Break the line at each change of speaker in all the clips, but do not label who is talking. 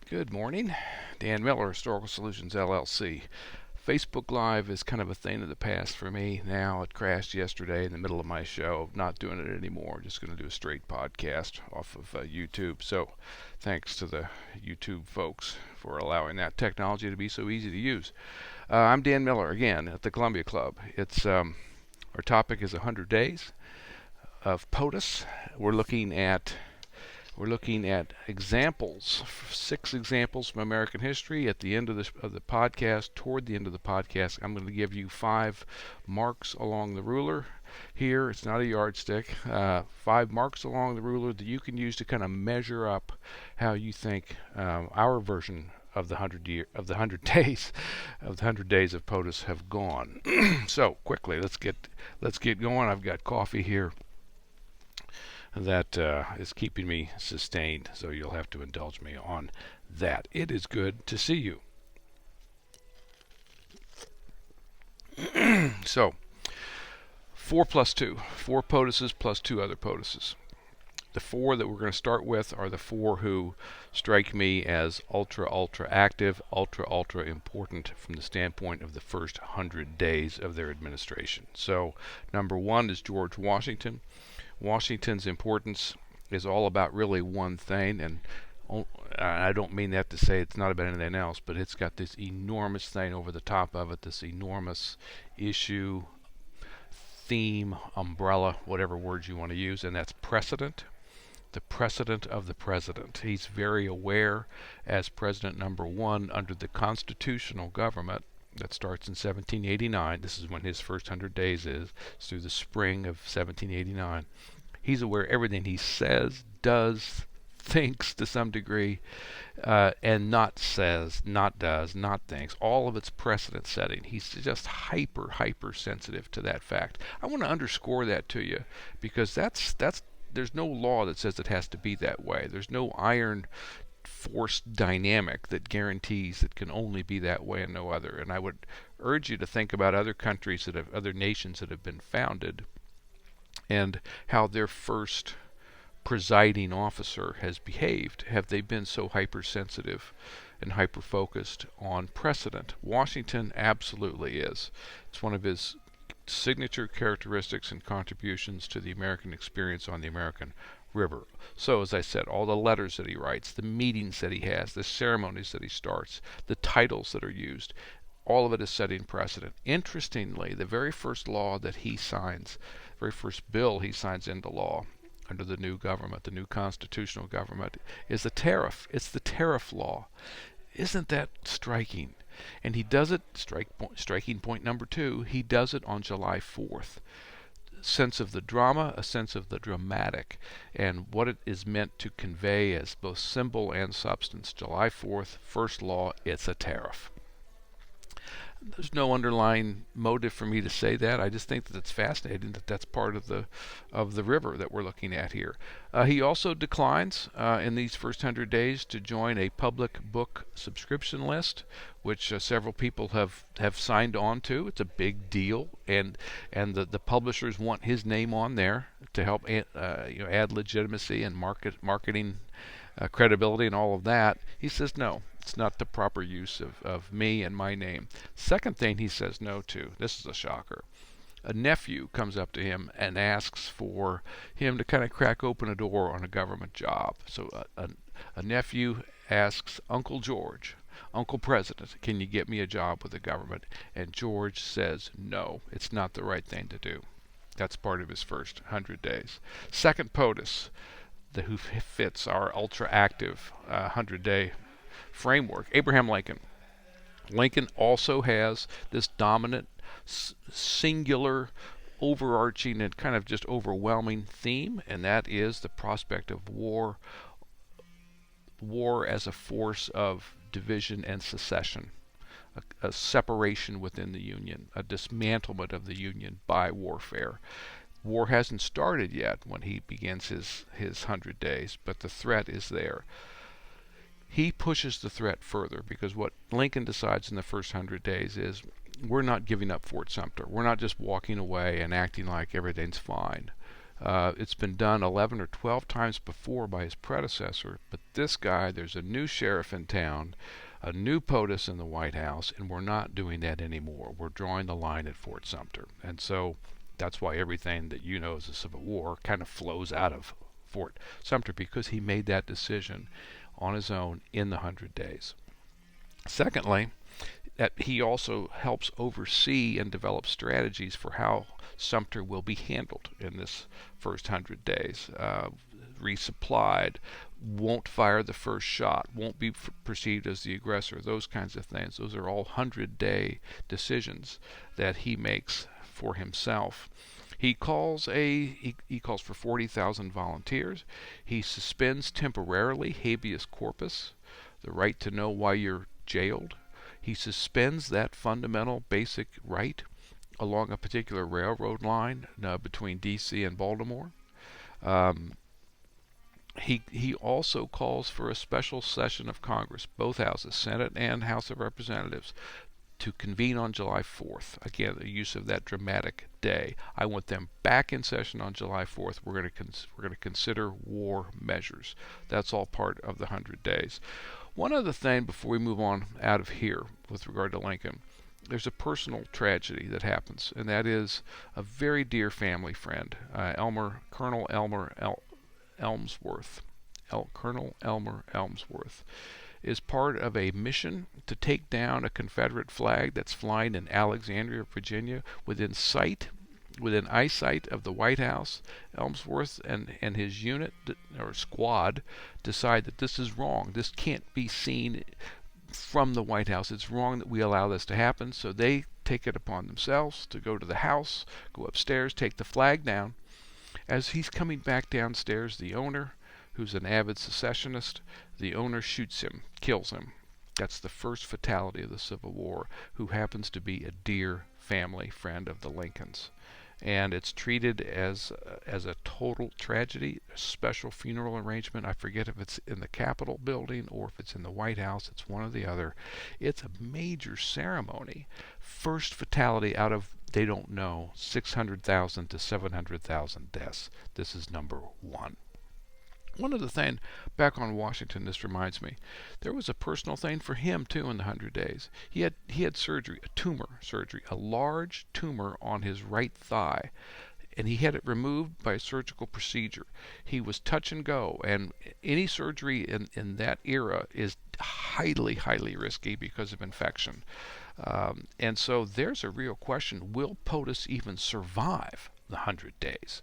Good morning. Dan Miller, Historical Solutions LLC. Facebook Live is kind of a thing of the past for me now. It crashed yesterday in the middle of my show. Not doing it anymore. Just going to do a straight podcast off of YouTube. So thanks to the YouTube folks for allowing that technology to be so easy to use. I'm Dan Miller again at the Columbia Club. It's our topic is 100 days of POTUS. We're looking at examples, 6 examples from American history. At the end of the podcast, toward the end of the podcast, I'm going to give you 5 marks along the ruler. Here, it's not a yardstick. 5 marks along the ruler that you can use to kind of measure up how you think our version of the 100 days of POTUS have gone. So quickly, let's get going. I've got coffee here that is keeping me sustained, so you'll have to indulge me on that. It is good to see you. So, 4 plus 2. 4 POTUSes plus 2 other POTUSes. The 4 that we're going to start with are the 4 who strike me as ultra active, ultra important from the standpoint of the first 100 days of their administration. So, number 1 is George Washington. Washington's importance is all about really one thing, and I don't mean that to say it's not about anything else, but it's got this enormous thing over the top of it, this enormous issue, theme, umbrella, whatever words you want to use, and that's precedent. The precedent of the president. He's very aware as president number 1 under the constitutional government that starts in 1789. This is when his first 100 days is. It's through the spring of 1789. He's aware everything he says, does, thinks to some degree, and not says, not does, not thinks. All of it's precedent setting. He's just hyper sensitive to that fact. I want to underscore that to you because that's there's no law that says it has to be that way. There's no iron force dynamic that guarantees it can only be that way and no other. And I would urge you to think about other nations that have been founded and how their first presiding officer has behaved. Have they been so hypersensitive and hyper-focused on precedent? Washington absolutely is. It's one of his signature characteristics and contributions to the American experience on the American river. So, as I said, all the letters that he writes, the meetings that he has, the ceremonies that he starts, the titles that are used, all of it is setting precedent. Interestingly, the very first law that he signs, very first bill he signs into law under the new government, the new constitutional government, is the tariff. It's the tariff law. Isn't that striking? And he does it, striking point number 2, he does it on July 4th. Sense of the drama, a sense of the dramatic, and what it is meant to convey as both symbol and substance. July 4th, first law, it's a tariff. There's no underlying motive for me to say that. I just think that it's fascinating that that's part of the river that we're looking at here. He also declines in these first 100 days to join a public book subscription list, which several people have signed on to. It's a big deal, and the publishers want his name on there to help add legitimacy and marketing credibility and all of that. He says no. It's not the proper use of me and my name. Second thing he says no to, this is a shocker. A nephew comes up to him and asks for him to kind of crack open a door on a government job. So a nephew asks Uncle George, Uncle President, can you get me a job with the government? And George says no, it's not the right thing to do. That's part of his first 100 days. Second POTUS, who fits our ultra-active 100-day framework, Abraham Lincoln. Lincoln also has this dominant, singular, overarching, and kind of just overwhelming theme, and that is the prospect of war as a force of division and secession, a separation within the Union, a dismantlement of the Union by warfare. War hasn't started yet when he begins his 100 days, but the threat is there. He pushes the threat further because what Lincoln decides in the first 100 days is we're not giving up Fort Sumter. We're not just walking away and acting like everything's fine. It's been done 11 or 12 times before by his predecessor, but this guy, there's a new sheriff in town, a new POTUS in the White House, and we're not doing that anymore. We're drawing the line at Fort Sumter. And so that's why everything that you know as the Civil War kind of flows out of Fort Sumter, because he made that decision on his own in the 100 days. Secondly, that he also helps oversee and develop strategies for how Sumter will be handled in this first 100 days. Resupplied, won't fire the first shot, won't be perceived as the aggressor, those kinds of things. Those are all 100-day decisions that he makes for himself. He calls for 40,000 volunteers. He suspends temporarily habeas corpus, the right to know why you're jailed. He suspends that fundamental basic right along a particular railroad line between D.C. and Baltimore. He also calls for a special session of Congress, both houses, Senate and House of Representatives, to convene on July 4th. Again, the use of that dramatic day. I want them back in session on July 4th. We're going to consider war measures. That's all part of the 100 days. One other thing before we move on out of here with regard to Lincoln, there's a personal tragedy that happens, and that is a very dear family friend, Colonel Elmer Elmsworth. Colonel Elmer Elmsworth is part of a mission to take down a Confederate flag that's flying in Alexandria, Virginia, within eyesight of the White House. Elmsworth and his unit or squad decide that this is wrong. This can't be seen from the White House. It's wrong that we allow this to happen. So they take it upon themselves to go to the house, go upstairs, take the flag down. As he's coming back downstairs, the owner, who's an avid secessionist, the owner shoots him, kills him. That's the first fatality of the Civil War, who happens to be a dear family friend of the Lincolns. And it's treated as a total tragedy, a special funeral arrangement. I forget if it's in the Capitol building or if it's in the White House. It's one or the other. It's a major ceremony. First fatality out of, they don't know, 600,000 to 700,000 deaths. This is number one. One other thing, back on Washington, this reminds me, there was a personal thing for him too in the 100 days. He had surgery, a tumor surgery, a large tumor on his right thigh, and he had it removed by a surgical procedure. He was touch and go, and any surgery in that era is highly, highly risky because of infection. And so there's a real question, will POTUS even survive the 100 days?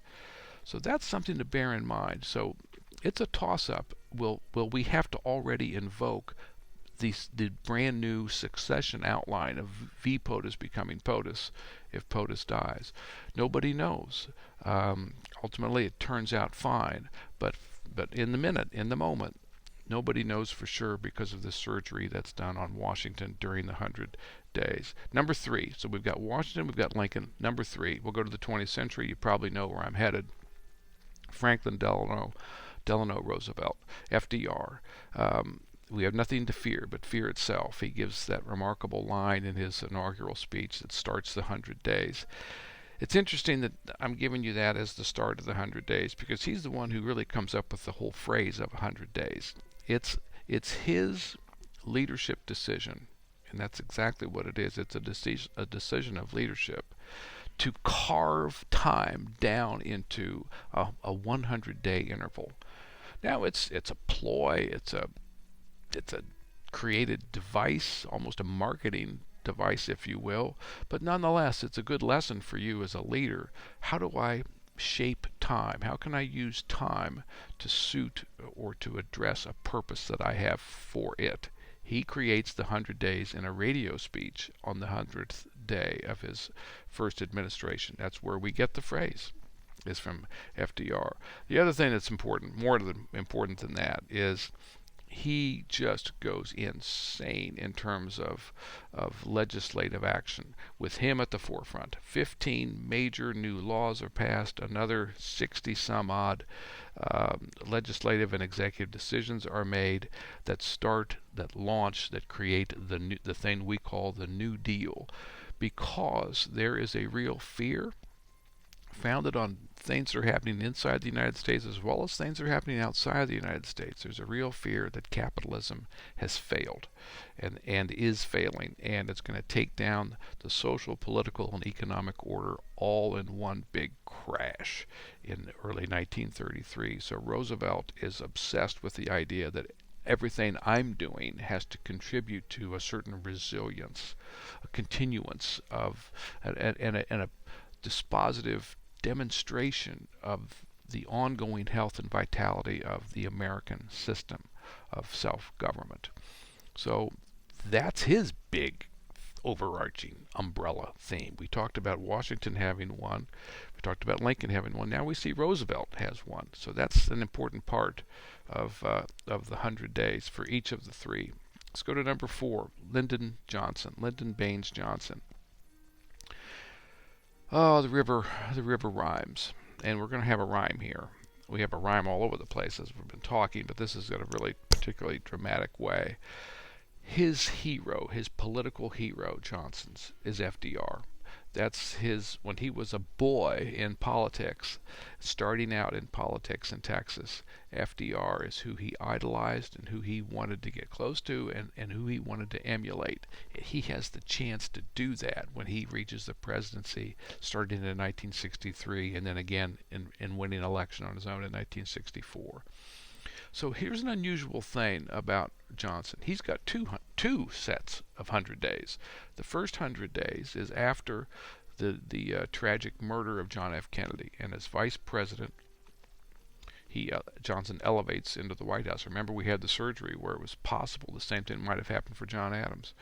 So that's something to bear in mind. So it's a toss-up. Will we have to already invoke the brand new succession outline of VPOTUS becoming POTUS if POTUS dies? Nobody knows. Ultimately, it turns out fine, but in the moment, nobody knows for sure because of the surgery that's done on Washington during the 100 days. Number three. So we've got Washington, we've got Lincoln. Number three. We'll go to the 20th century. You probably know where I'm headed. Franklin Delano Roosevelt, FDR. We have nothing to fear but fear itself. He gives that remarkable line in his inaugural speech that starts the 100 days. It's interesting that I'm giving you that as the start of the 100 days because he's the one who really comes up with the whole phrase of 100 days. It's his leadership decision, and that's exactly what it is. It's a decision of leadership to carve time down into a 100-day interval. Now it's a ploy, it's a created device, almost a marketing device, if you will, but nonetheless, it's a good lesson for you as a leader. How do I shape time? How can I use time to suit or to address a purpose that I have for it? He creates the 100 days in a radio speech on the 100th day of his first administration. That's where we get the phrase, is from FDR. The other thing that's important, more important than that, is he just goes insane in terms of legislative action, with him at the forefront. 15 major new laws are passed, another 60 some odd legislative and executive decisions are made that launch, that create the thing we call the New Deal, because there is a real fear founded on things that are happening inside the United States as well as things that are happening outside the United States. There's a real fear that capitalism has failed and is failing, and it's going to take down the social, political, and economic order all in one big crash in early 1933. So Roosevelt is obsessed with the idea that everything I'm doing has to contribute to a certain resilience, a continuance of, and a dispositive demonstration of the ongoing health and vitality of the American system of self-government. So that's his big overarching umbrella theme. We talked about Washington having one. We talked about Lincoln having one. Now we see Roosevelt has one. So that's an important part of the 100 days for each of the three. Let's go to number 4, Lyndon Johnson, Lyndon Baines Johnson. Oh, the river rhymes, and we're going to have a rhyme here. We have a rhyme all over the place as we've been talking, but this is in a really particularly dramatic way. His hero, his political hero, Johnson's, is FDR. That's his, when he was a boy in politics, starting out in politics in Texas, FDR is who he idolized and who he wanted to get close to and who he wanted to emulate. He has the chance to do that when he reaches the presidency, starting in 1963 and then again in winning an election on his own in 1964. So here's an unusual thing about Johnson. He's got two sets of 100 days. The first 100 days is after the tragic murder of John F. Kennedy, and as vice president, Johnson elevates into the White House. Remember, we had the surgery where it was possible the same thing might have happened for John Adams.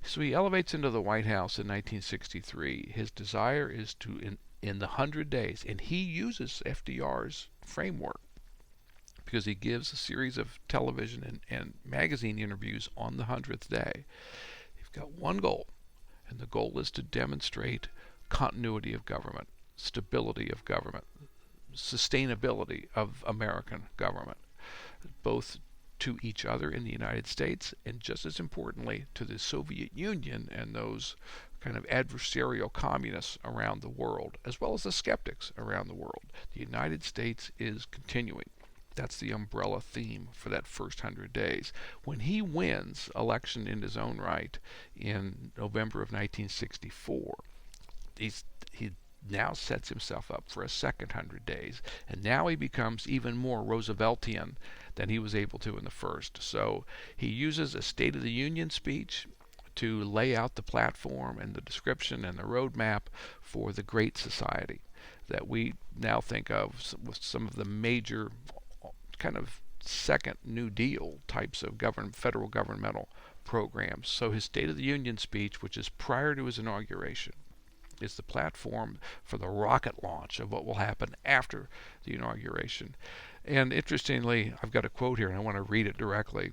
So he elevates into the White House in 1963. His desire is to, in the 100 days, and he uses FDR's framework, because he gives a series of television and magazine interviews on the 100th day. He's got one goal, and the goal is to demonstrate continuity of government, stability of government, sustainability of American government, both to each other in the United States and just as importantly to the Soviet Union and those kind of adversarial communists around the world, as well as the skeptics around the world. The United States is continuing. That's the umbrella theme for that first 100 days. When he wins election in his own right in November of 1964, he now sets himself up for a second 100 days, and now he becomes even more Rooseveltian than he was able to in the first. So he uses a State of the Union speech to lay out the platform and the description and the roadmap for the Great Society that we now think of with some of the major kind of second New Deal types of federal governmental programs. So his State of the Union speech, which is prior to his inauguration, is the platform for the rocket launch of what will happen after the inauguration. And interestingly, I've got a quote here, and I want to read it directly.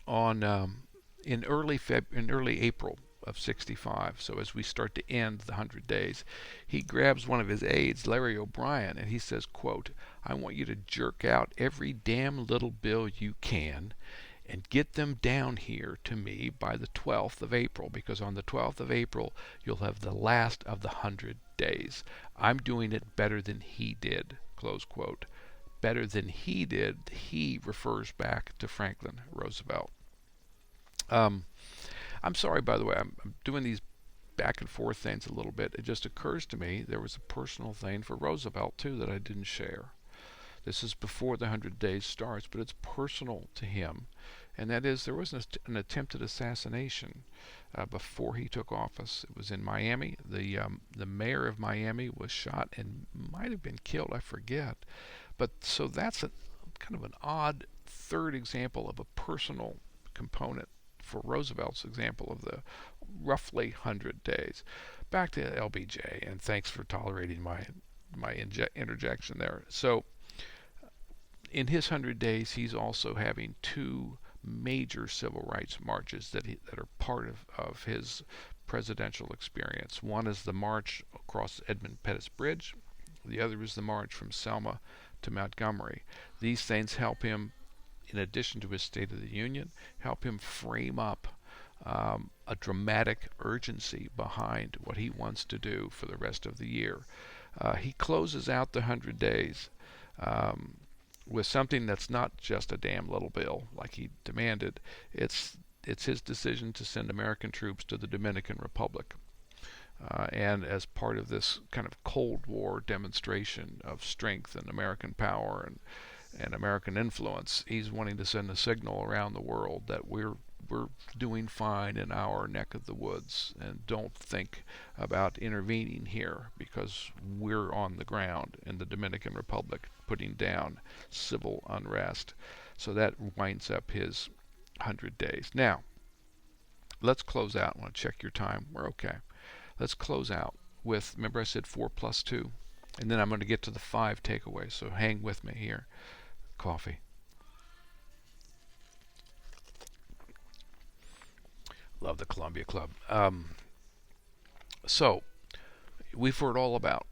In early April of 65, so as we start to end the 100 days, he grabs one of his aides, Larry O'Brien, and he says, quote, "I want you to jerk out every damn little bill you can and get them down here to me by the 12th of April, because on the 12th of April you'll have the last of the 100 days. I'm doing it better than he did," close quote. Better than he did, he refers back to Franklin Roosevelt. I'm sorry, by the way, I'm doing these back and forth things a little bit. It just occurs to me there was a personal thing for Roosevelt, too, that I didn't share. This is before the 100 days starts, but it's personal to him. And that is, there was an attempted assassination before he took office. It was in Miami. The mayor of Miami was shot and might have been killed, I forget. But so that's kind of an odd third example of a personal component for Roosevelt's example of the roughly 100 days. Back to LBJ, and thanks for tolerating my interjection there. So in his 100 days, he's also having two major civil rights marches that are part of his presidential experience. One is the march across Edmund Pettus Bridge. The other is the march from Selma to Montgomery. These things help him, in addition to his State of the Union, help him frame up a dramatic urgency behind what he wants to do for the rest of the year. He closes out the 100 days um, with something that's not just a damn little bill like he demanded. It's his decision to send American troops to the Dominican Republic. And as part of this kind of Cold War demonstration of strength and American power and American influence, he's wanting to send a signal around the world that we're doing fine in our neck of the woods and don't think about intervening here because we're on the ground in the Dominican Republic putting down civil unrest. So that winds up his 100 days. Now, let's close out. I want to check your time. We're okay. Let's close out with, remember I said 4 plus 2? And then I'm going to get to the 5 takeaways, so hang with me here. Coffee. Love the Columbia Club. So, we've heard all about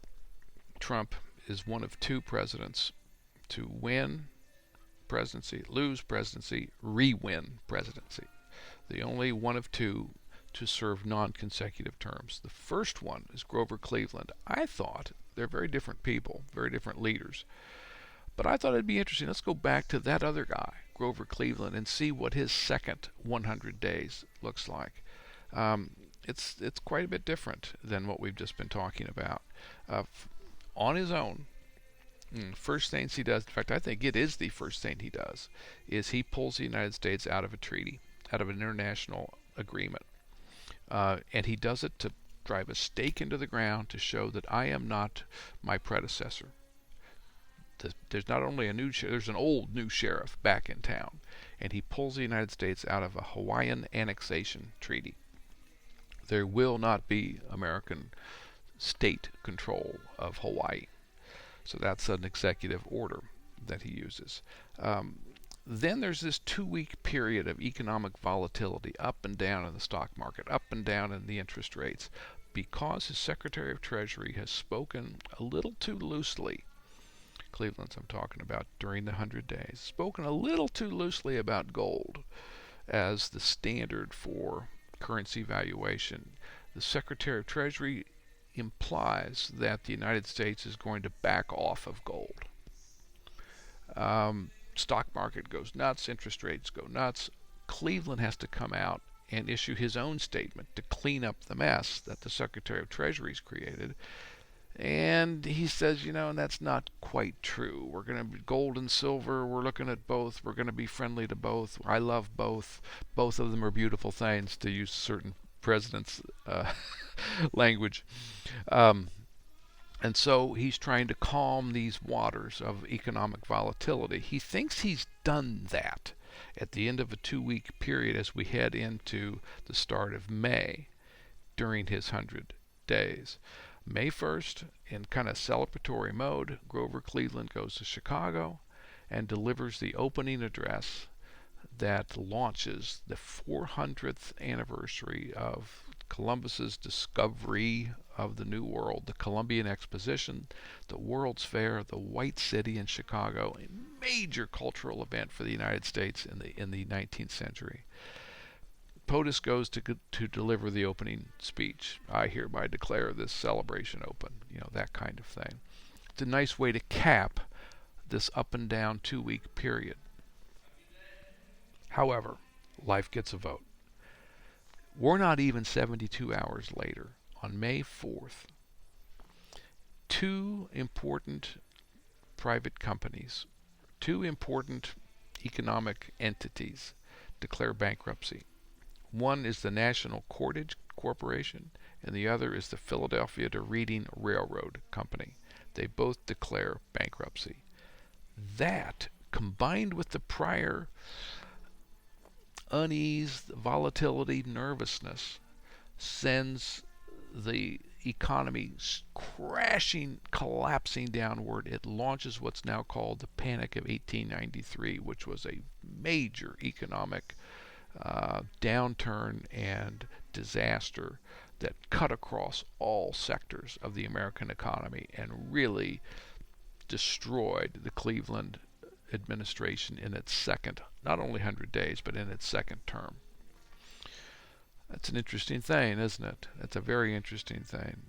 Trump is one of 2 presidents to win presidency, lose presidency, re-win presidency. The only one of 2 to serve non-consecutive terms. The first one is Grover Cleveland. I thought they're very different people, very different leaders. But I thought it'd be interesting. Let's go back to that other guy, Grover Cleveland, and see what his second 100 days looks like. It's quite a bit different than what we've just been talking about. On his own, first things he does, in fact, I think it is the first thing he does, is he pulls the United States out of a treaty, out of an international agreement. And he does it to drive a stake into the ground to show that I am not my predecessor. There's not only there's an old new sheriff back in town, and he pulls the United States out of a Hawaiian annexation treaty. There will not be American state control of Hawaii. So that's an executive order that he uses. Then there's this 2-week period of economic volatility, up and down in the stock market, up and down in the interest rates, because his Secretary of Treasury has spoken a little too loosely. Cleveland's I'm talking about during the 100 days, spoken a little too loosely about gold as the standard for currency valuation. The Secretary of Treasury implies that the United States is going to back off of gold. Stock market goes nuts, interest rates go nuts. Cleveland has to come out and issue his own statement to clean up the mess that the Secretary of Treasury's created. And he says, that's not quite true. We're going to be gold and silver. We're looking at both. We're going to be friendly to both. I love both. Both of them are beautiful things, to use certain president's language. And so he's trying to calm these waters of economic volatility. He thinks he's done that at the end of a 2-week period as we head into the start of May during his 100 days. May 1st, in kind of celebratory mode, Grover Cleveland goes to Chicago and delivers the opening address that launches the 400th anniversary of Columbus's discovery of the New World, the Columbian Exposition, the World's Fair, the White City in Chicago, a major cultural event for the United States in the 19th century. POTUS goes to deliver the opening speech. I hereby declare this celebration open, that kind of thing. It's a nice way to cap this up and down 2-week period. However, life gets a vote. We're not even 72 hours later. On May 4th, 2 important private companies, 2 important economic entities declare bankruptcy. One is the National Cordage Corporation, and the other is the Philadelphia to Reading Railroad Company. They both declare bankruptcy. That, combined with the prior unease, volatility, nervousness, sends the economy crashing, collapsing downward. It launches what's now called the Panic of 1893, which was a major economic downturn and disaster that cut across all sectors of the American economy and really destroyed the Cleveland administration in its second, not only 100 days, but in its second term. That's an interesting thing, isn't it? That's a very interesting thing.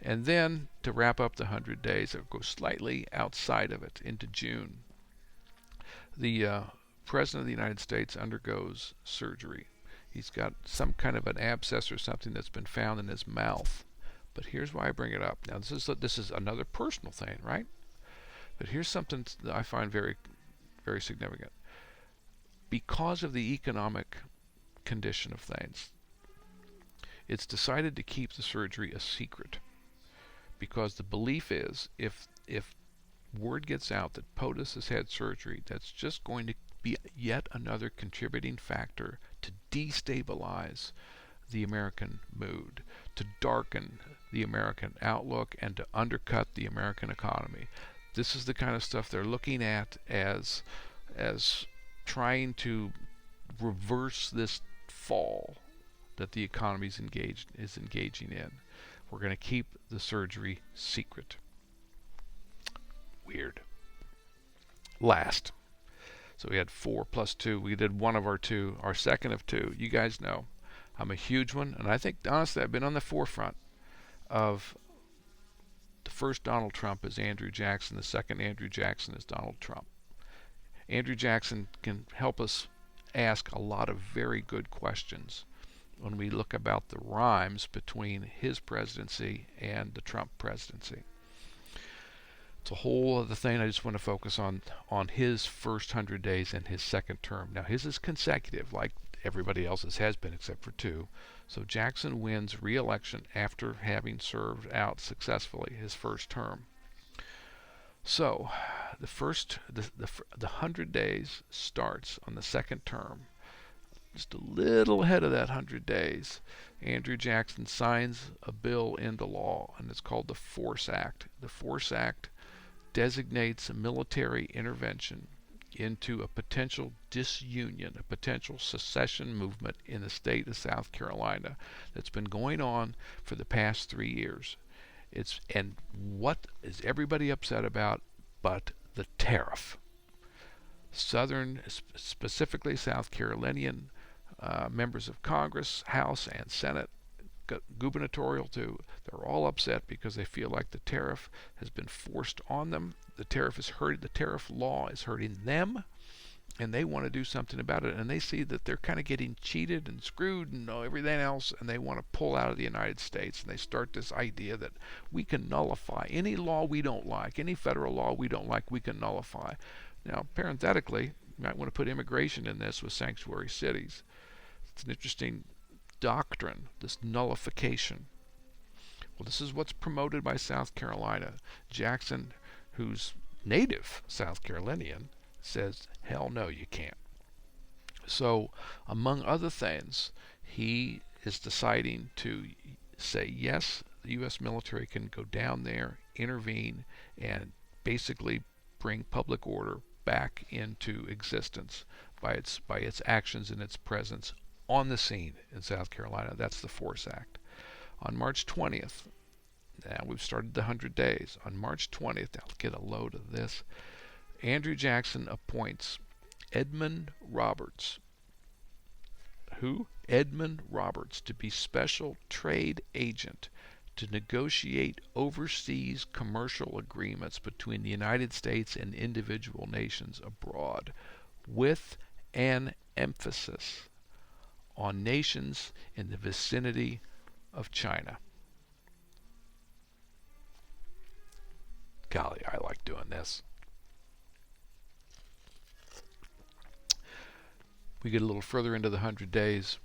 And then to wrap up the 100 days, it goes slightly outside of it into June. The President of the United States undergoes surgery. He's got some kind of an abscess or something that's been found in his mouth. But here's why I bring it up. Now, this is another personal thing, right? But here's something that I find very, very significant. Because of the economic condition of things, it's decided to keep the surgery a secret. Because the belief is if word gets out that POTUS has had surgery, that's just going to be yet another contributing factor to destabilize the American mood, to darken the American outlook, and to undercut the American economy. This is the kind of stuff they're looking at as trying to reverse this fall that the economy is engaging in. We're going to keep the surgery secret. Weird. Last. So we had 4 plus 2. We did one of our two, our second of two. You guys know I'm a huge one, and I think honestly I've been on the forefront of the first Donald Trump is Andrew Jackson, the second Andrew Jackson is Donald Trump. Andrew Jackson can help us ask a lot of very good questions when we look about the rhymes between his presidency and the Trump presidency. It's a whole other thing. I just want to focus on his first 100 days and his second term. Now his is consecutive, like everybody else's has been except for 2. So Jackson wins re-election after having served out successfully his first term. So the 100 days starts on the second term. Just a little ahead of that 100 days, Andrew Jackson signs a bill into law, and it's called the Force Act. The Force Act designates a military intervention into a potential disunion, a potential secession movement in the state of South Carolina that's been going on for the past 3 years. And what is everybody upset about but the tariff? Southern, specifically South Carolinian members of Congress, House and Senate, gubernatorial too, they're all upset because they feel like the tariff has been forced on them. The tariff law is hurting them, and they want to do something about it. And they see that they're kind of getting cheated and screwed and everything else, and they want to pull out of the United States. And they start this idea that we can nullify any law we don't like, any federal law we don't like, we can nullify. Now, parenthetically, you might want to put immigration in this with sanctuary cities. It's an interesting doctrine, this nullification. Well, this is what's promoted by South Carolina. Jackson, who's native South Carolinian, says, hell no, you can't. So, among other things, he is deciding to say, yes, the U.S. military can go down there, intervene, and basically bring public order back into existence by its actions and its presence on the scene in South Carolina. That's the Force Act. On March 20th, now we've started the 100 days. On March 20th, I'll get a load of this, Andrew Jackson appoints Edmund Roberts. Who? Edmund Roberts, to be special trade agent to negotiate overseas commercial agreements between the United States and individual nations abroad, with an emphasis on nations in the vicinity of China. Golly, I like doing this. We get a little further into the 100 days.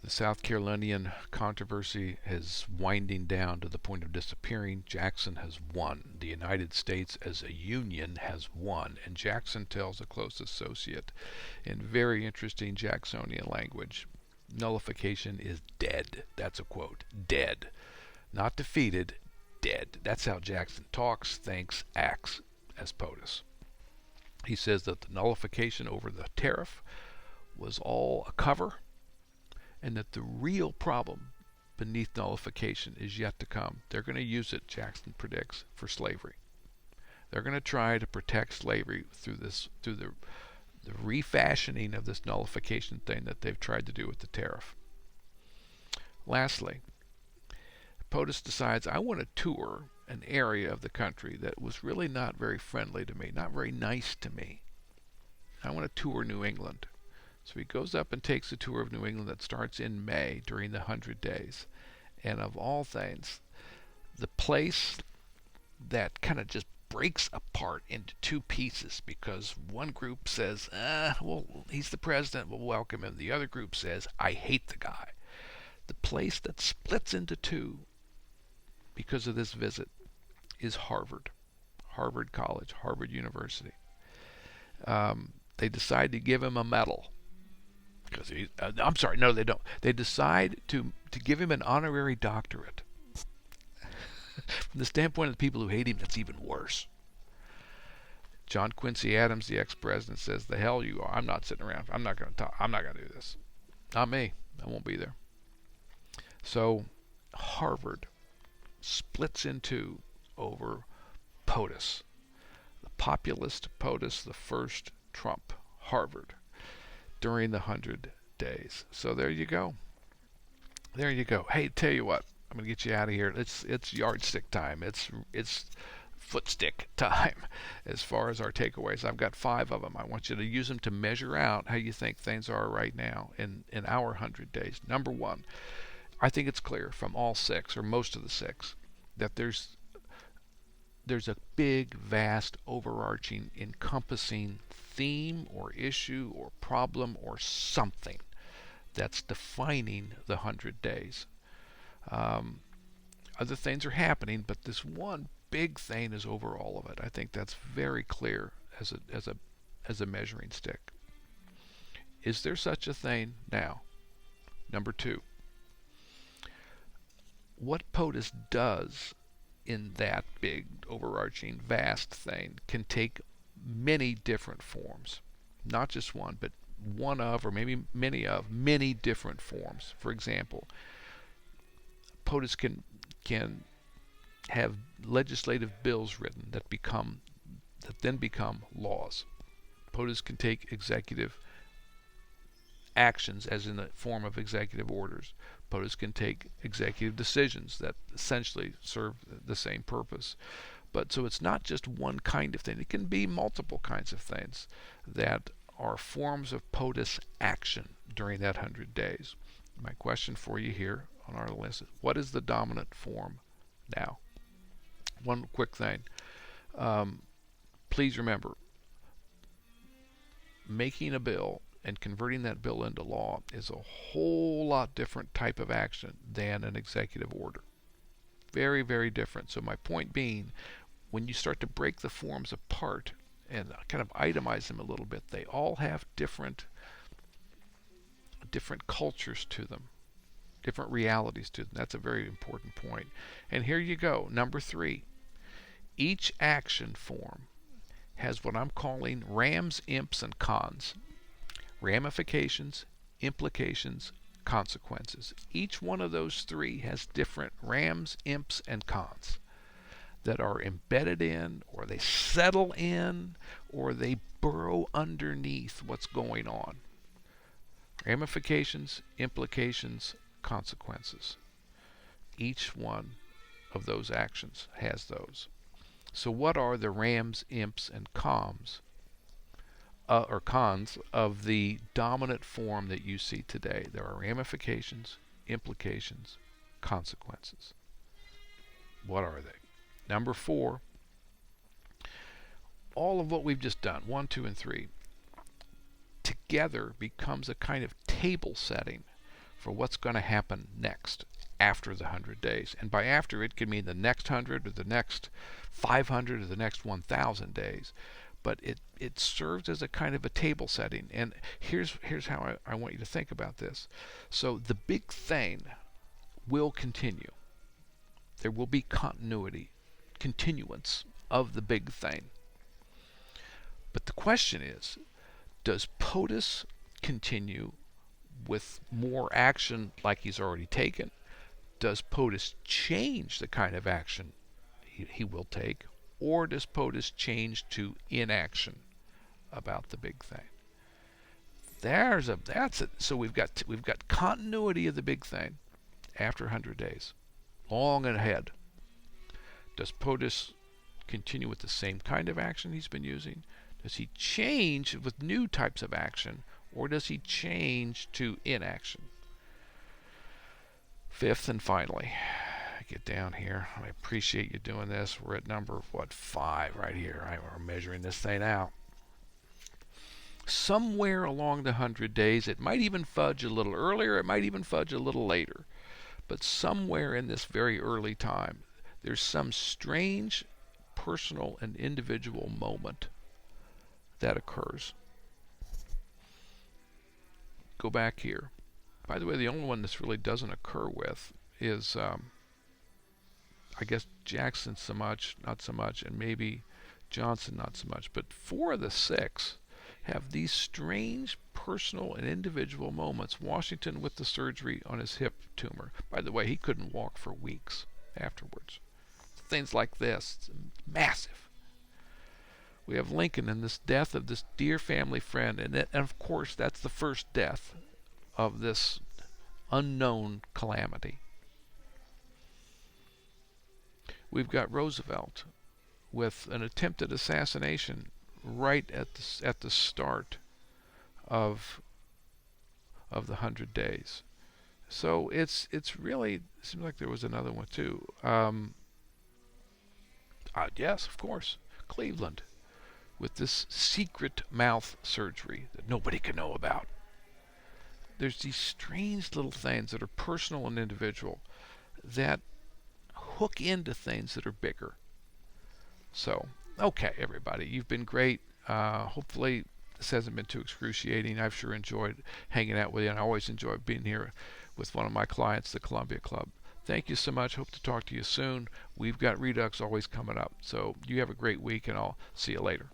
The South Carolinian controversy is winding down to the point of disappearing. Jackson has won. The United States as a union has won. And Jackson tells a close associate in very interesting Jacksonian language, nullification is dead. That's a quote. Dead. Not defeated, dead. That's how Jackson talks, thinks, acts as POTUS. He says that the nullification over the tariff was all a cover, and that the real problem beneath nullification is yet to come. They're going to use it, Jackson predicts, for slavery. They're going to try to protect slavery through the refashioning of this nullification thing that they've tried to do with the tariff. Lastly, POTUS decides, I want to tour an area of the country that was really not very friendly to me, not very nice to me. I want to tour New England. So he goes up and takes a tour of New England that starts in May during the 100 days. And of all things, the place that kind of just breaks apart into two pieces because one group says, well, he's the president, we'll welcome him. The other group says, I hate the guy. The place that splits into two because of this visit is Harvard. Harvard College, Harvard University. They decide to give him a medal. Because I'm sorry, no, they don't. They decide to give him an honorary doctorate. From the standpoint of the people who hate him, that's even worse. John Quincy Adams, the ex-president, says, "The hell you are! I'm not sitting around. I'm not going to talk. I'm not going to do this. Not me. I won't be there." So Harvard splits in two over POTUS, the populist POTUS, the first Trump, Harvard, during the 100 days. So there you go. There you go. Hey, tell you what, I'm gonna get you out of here. It's yardstick time. It's footstick time as far as our takeaways. I've got 5 of them. I want you to use them to measure out how you think things are right now in our 100 days. Number 1, I think it's clear from all 6 or most of the 6 that there's a big, vast, overarching, encompassing theme or issue or problem or something that's defining the 100 days. Other things are happening, but this one big thing is over all of it. I think that's very clear as a measuring stick. Is there such a thing now? Number 2, what POTUS does in that big, overarching, vast thing can take many different forms. Not just one, but one of, or maybe many different forms. For example, POTUS can have legislative bills written that then become laws. POTUS can take executive actions as in the form of executive orders. POTUS can take executive decisions that essentially serve the same purpose. But so it's not just one kind of thing. It can be multiple kinds of things that are forms of POTUS action during that 100 days. My question for you here on our list is, what is the dominant form now? One quick thing. Please remember, making a bill and converting that bill into law is a whole lot different type of action than an executive order. Very, very different. So my point being, when you start to break the forms apart and kind of itemize them a little bit, they all have different cultures to them, different realities to them. That's a very important point. And here you go. Number 3, each action form has what I'm calling rams, imps, and cons. Ramifications, implications, consequences. Each one of those 3 has different rams, imps, and cons that are embedded in, or they settle in, or they burrow underneath what's going on. Ramifications, implications, consequences. Each one of those actions has those. So what are the rams, imps, and cons of the dominant form that you see today? There are ramifications, implications, consequences. What are they? Number 4, all of what we've just done, 1, 2, and 3, together becomes a kind of table setting for what's going to happen next after the 100 days. And by after, it could mean the next 100 or the next 500 or the next 1,000 days. But it serves as a kind of a table setting. And here's how I want you to think about this. So the big thing will continue. There will be continuance of the big thing. But the question is, does POTUS continue with more action like he's already taken? Does POTUS change the kind of action he will take? Or does POTUS change to inaction about the big thing? So we've got continuity of the big thing after 100 days. long ahead. Does POTUS continue with the same kind of action he's been using? Does he change with new types of action, or does he change to inaction? Fifth and finally, get down here. I appreciate you doing this. We're at number, 5 right here. We're measuring this thing out. Somewhere along the 100 days, it might even fudge a little earlier, it might even fudge a little later, but somewhere in this very early time, there's some strange personal and individual moment that occurs. Go back here. By the way, the only one this really doesn't occur with is, I guess, Jackson not so much, and maybe Johnson not so much. But 4 of the 6 have these strange personal and individual moments. Washington with the surgery on his hip tumor. By the way, he couldn't walk for weeks afterwards. Things like this, it's massive. We have Lincoln and this death of this dear family friend, and of course that's the first death of this unknown calamity. We've got Roosevelt with an attempted assassination right at the start of the 100 days. So it's really, it seems like there was another one too. Yes, of course, Cleveland with this secret mouth surgery that nobody can know about. There's these strange little things that are personal and individual that hook into things that are bigger. So, okay, everybody, you've been great. Hopefully this hasn't been too excruciating. I've sure enjoyed hanging out with you, and I always enjoy being here with one of my clients, the Columbia Club. Thank you so much. Hope to talk to you soon. We've got Redux always coming up. So you have a great week, and I'll see you later.